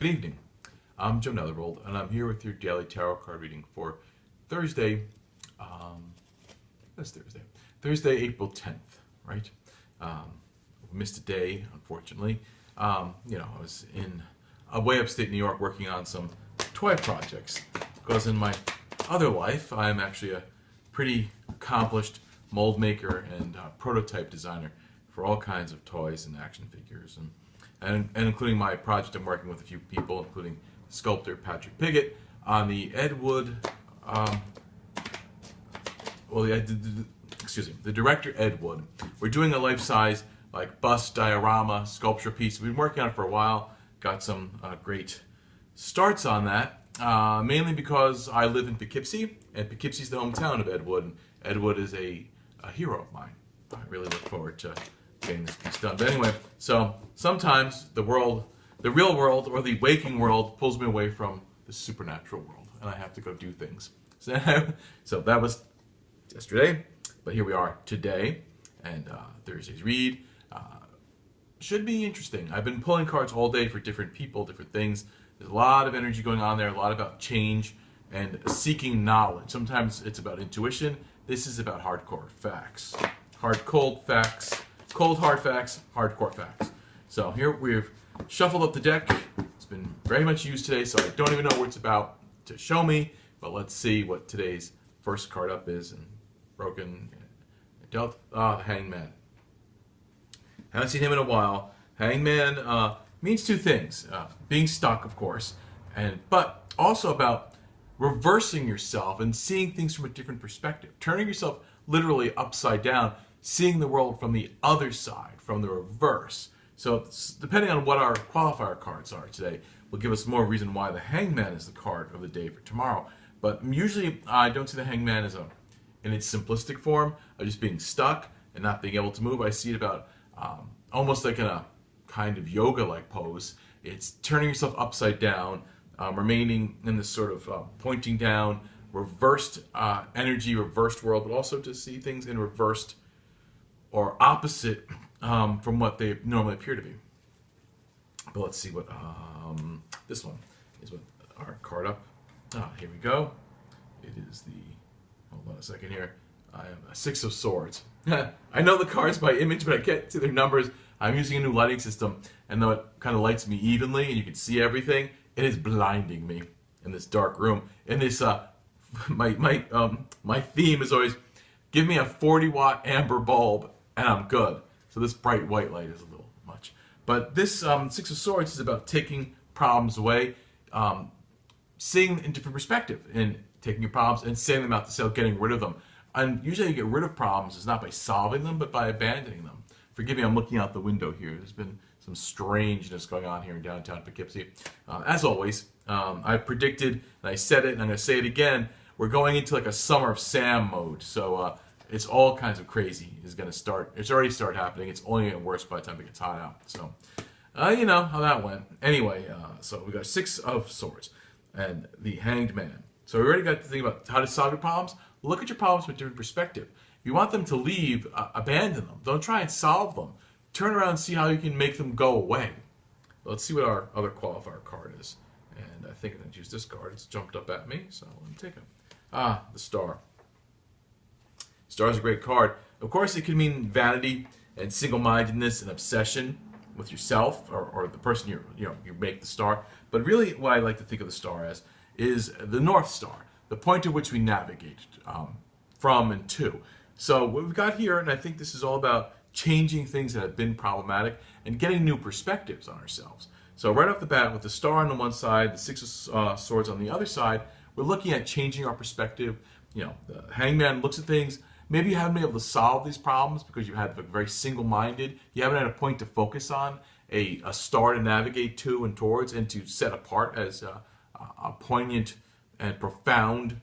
Good evening. I'm Joe Netherbold, and I'm here with your daily tarot card reading for Thursday. That's Thursday. Thursday, April 10th, right? Missed a day, unfortunately. I was in way upstate New York working on some toy projects because in my other life, I'm actually a pretty accomplished mold maker and prototype designer for all kinds of toys and action figures, and including my project, I'm working with a few people, including sculptor Patrick Piggott on the Ed Wood. The director Ed Wood. We're doing a life-size bust diorama sculpture piece. We've been working on it for a while. Got some great starts on that, mainly because I live in Poughkeepsie, and Poughkeepsie's the hometown of Ed Wood. And Ed Wood is a hero of mine. I really look forward to getting this piece done. But anyway, so sometimes the real world or the waking world pulls me away from the supernatural world, and I have to go do things. So that was yesterday, but here we are today, and Thursday's read should be interesting. I've been pulling cards all day for different people, different things. There's a lot of energy going on there, a lot about change and seeking knowledge. Sometimes it's about intuition. This is about hardcore facts. Cold, hard facts, hardcore facts. So here we've shuffled up the deck. It's been very much used today, so I don't even know what it's about to show me, but let's see what today's first card up is. And broken, dealt, the Hangman. Haven't seen him in a while. Hangman means two things. Being stuck, of course, but also about reversing yourself and seeing things from a different perspective. Turning yourself literally upside down, seeing the world from the other side, from the reverse. So depending on what our qualifier cards are today, will give us more reason why the Hangman is the card of the day for tomorrow. But usually I don't see the Hangman as in its simplistic form of just being stuck and not being able to move. I see it about almost like in a kind of yoga-like pose. It's turning yourself upside down, remaining in this sort of pointing down, reversed energy, reversed world, but also to see things in reversed or opposite from what they normally appear to be. But let's see what this one is. What our card up. Here we go. It is hold on a second here. I am a Six of Swords. I know the cards by image, but I can't see their numbers. I'm using a new lighting system, and though it kind of lights me evenly and you can see everything, it is blinding me in this dark room. In this, my theme is always give me a 40-watt amber bulb and I'm good. So this bright white light is a little much. But this Six of Swords is about taking problems away, seeing in different perspective, and taking your problems and sending them out to sell, getting rid of them. And usually you get rid of problems is not by solving them, but by abandoning them. Forgive me, I'm looking out the window here. There's been some strangeness going on here in downtown Poughkeepsie. As always, I predicted, and I said it, and I'm going to say it again, we're going into like a Summer of Sam mode. So it's all kinds of crazy is going to start. It's already started happening. It's only going to get worse by the time it gets hot out. So you know how that went. Anyway, so we got Six of Swords and the Hanged Man. So we already got to think about how to solve your problems. Look at your problems from a different perspective. If you want them to leave, abandon them. Don't try and solve them. Turn around and see how you can make them go away. Let's see what our other qualifier card is. And I think I'm going to use this card. It's jumped up at me, so let me take it. The Star. Star is a great card. Of course, it can mean vanity and single-mindedness and obsession with yourself or the person you make the star. But really, what I like to think of the star as is the North Star, the point at which we navigate from and to. So what we've got here, and I think this is all about changing things that have been problematic and getting new perspectives on ourselves. So right off the bat, with the Star on the one side, the Six of Swords on the other side, we're looking at changing our perspective. The Hangman looks at things. Maybe you haven't been able to solve these problems because you had very single-minded. You haven't had a point to focus on, a star to navigate to and towards, and to set apart as a poignant and profound,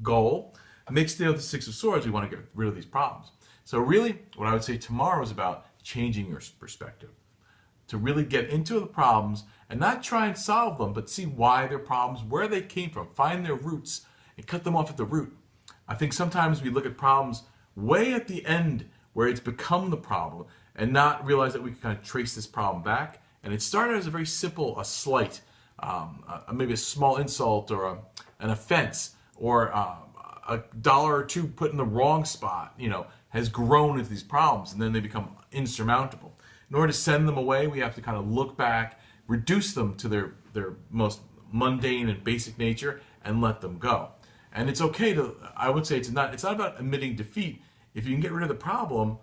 goal. Mixed in with the Six of Swords, we want to get rid of these problems. So really, what I would say tomorrow is about changing your perspective. To really get into the problems and not try and solve them, but see why they're problems, where they came from, find their roots, and cut them off at the root. I think sometimes we look at problems way at the end where it's become the problem and not realize that we can kind of trace this problem back And it started as a very simple, a slight, maybe a small insult or an offense or a dollar or two put in the wrong spot, has grown into these problems, and then they become insurmountable. In order to send them away, we have to kind of look back, reduce them to their most mundane and basic nature, and let them go. And it's okay to, I would say it's not about admitting defeat. If you can get rid of the problem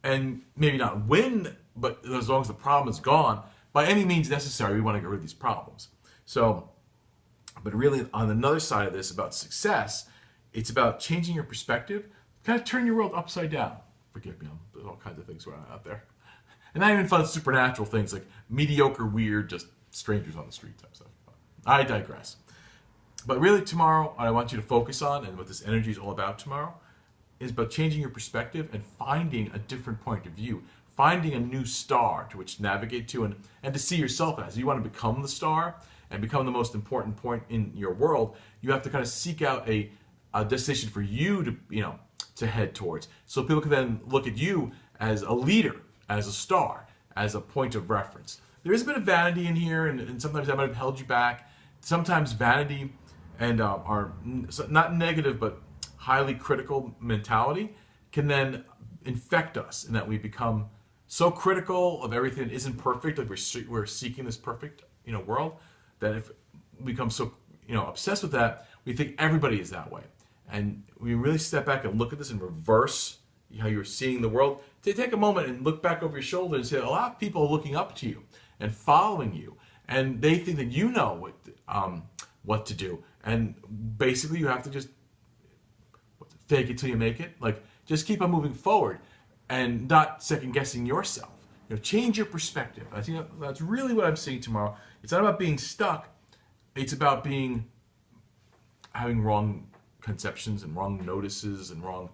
and maybe not win, but as long as the problem is gone, by any means necessary, we want to get rid of these problems. So, but really on another side of this about success, it's about changing your perspective, kind of turn your world upside down. Forgive me, there's all kinds of things going on out there. And not even fun supernatural things like mediocre, weird, just strangers on the street type stuff. I digress. But really tomorrow, what I want you to focus on, and what this energy is all about tomorrow, is about changing your perspective and finding a different point of view. Finding a new star to which to navigate to and to see yourself as. You want to become the star and become the most important point in your world, you have to kind of seek out a destination for you to head towards. So people can then look at you as a leader, as a star, as a point of reference. There is a bit of vanity in here, and sometimes that might have held you back. Sometimes vanity and our not negative but highly critical mentality can then infect us, in that we become so critical of everything that isn't perfect, like we're seeking this perfect world, that if we become so obsessed with that, we think everybody is that way. And we really step back and look at this and reverse how you're seeing the world. To take a moment and look back over your shoulder and say, a lot of people are looking up to you and following you, and they think that you know what to do. And basically, you have to just fake it till you make it. Like, just keep on moving forward and not second guessing yourself. Change your perspective. I think that's really what I'm seeing tomorrow. It's not about being stuck. It's about having wrong conceptions and wrong notices and wrong,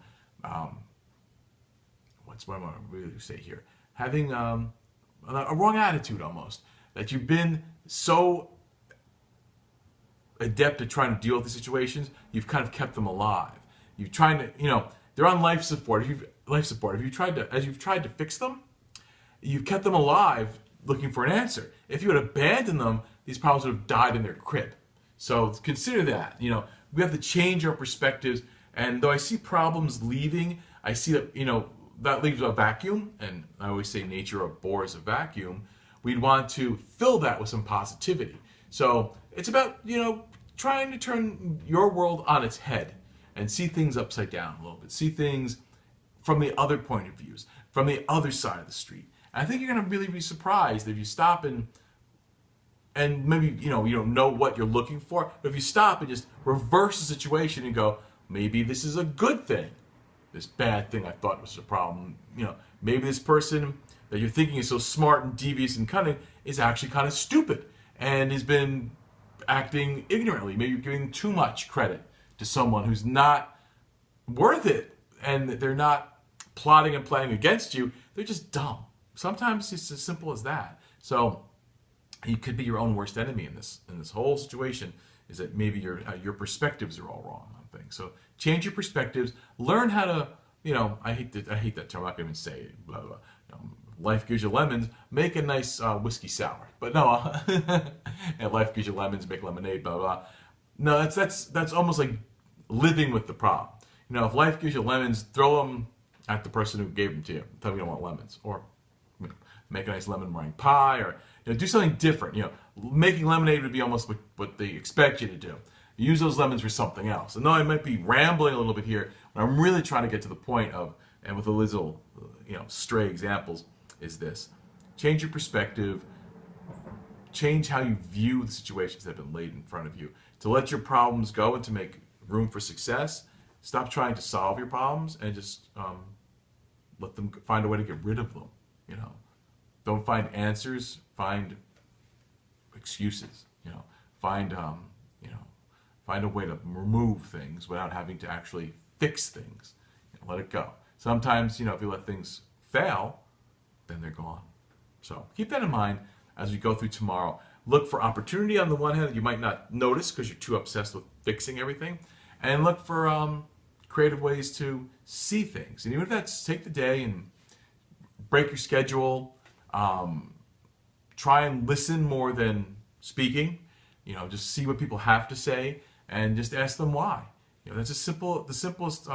what am I really say here? Having a wrong attitude almost. That you've been so adept at trying to deal with the situations, you've kind of kept them alive. You've tried to, they're on life support. If you've tried to fix them, you've kept them alive looking for an answer. If you had abandoned them, these problems would have died in their crib. So consider that. We have to change our perspectives. And though I see problems leaving, I see that, that leaves a vacuum. And I always say nature abhors a vacuum. We'd want to fill that with some positivity. So it's about, trying to turn your world on its head and see things upside down a little bit. See things from the other point of views, from the other side of the street. And I think you're going to really be surprised if you stop and maybe, you don't know what you're looking for, but if you stop and just reverse the situation and go, maybe this is a good thing. This bad thing I thought was a problem. Maybe this person that you're thinking is so smart and devious and cunning is actually kind of stupid and has been acting ignorantly. Maybe you're giving too much credit to someone who's not worth it, and they're not plotting and planning against you. They're just dumb. Sometimes it's as simple as that. So you could be your own worst enemy in this whole situation. Is that maybe your perspectives are all wrong on things. So change your perspectives. Learn how to, I hate that term. I'm not going to even say it. Blah, blah. Life gives you lemons. Make a nice whiskey sour. But no, and life gives you lemons. Make lemonade. Blah blah. No, that's almost like living with the problem. If life gives you lemons, throw them at the person who gave them to you. Tell them you don't want lemons, or make a nice lemon meringue pie, or do something different. Making lemonade would be almost what they expect you to do. Use those lemons for something else. And though I might be rambling a little bit here, what I'm really trying to get to the point of, and with a little, stray examples, is this: change your perspective, change how you view the situations that have been laid in front of you, to let your problems go and to make room for success. Stop trying to solve your problems and just let them find a way to get rid of them. Don't find answers, find excuses. Find find a way to remove things without having to actually fix things. Let it go. Sometimes, if you let things fail, then they're gone. So keep that in mind as we go through tomorrow. Look for opportunity on the one hand that you might not notice because you're too obsessed with fixing everything, and look for creative ways to see things. And even if that's take the day and break your schedule, try and listen more than speaking. You know, just see what people have to say and just ask them why. You know, that's the simplest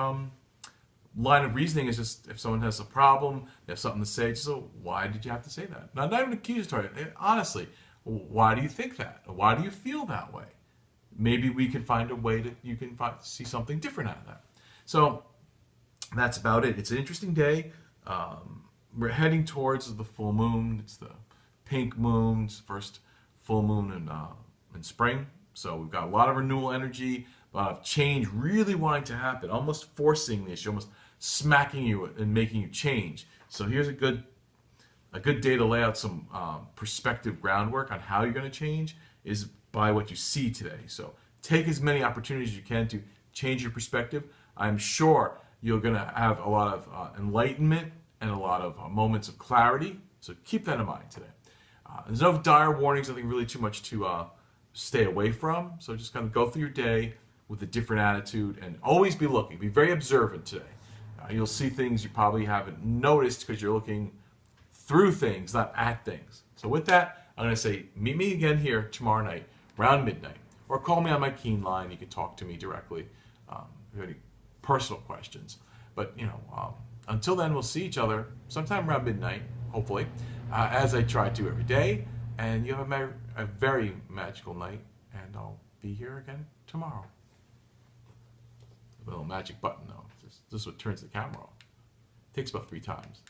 line of reasoning is just if someone has a problem, they have something to say, just so why did you have to say that? Not even accusatory. Honestly, why do you think that? Why do you feel that way? Maybe we can find a way that you can see something different out of that. So that's about it. It's an interesting day. We're heading towards the full moon. It's the pink moon. It's the first full moon in spring. So we've got a lot of renewal energy, a lot of change really wanting to happen, almost forcing the issue, almost smacking you and making you change. So here's a good day to lay out some perspective groundwork on how you're going to change is by what you see today. So take as many opportunities as you can to change your perspective. I'm sure you're going to have a lot of enlightenment and a lot of moments of clarity. So keep that in mind today. There's no dire warnings, nothing really too much to stay away from. So just kind of go through your day with a different attitude and always be looking. Be very observant today. You'll see things you probably haven't noticed because you're looking through things, not at things. So with that, I'm going to say meet me again here tomorrow night around midnight. Or call me on my Keen line. You can talk to me directly if you have any personal questions. But, you know, until then, we'll see each other sometime around midnight, hopefully, as I try to every day. And you have a very magical night, and I'll be here again tomorrow. A little magic button, though. This is what turns the camera off. It takes about 3 times.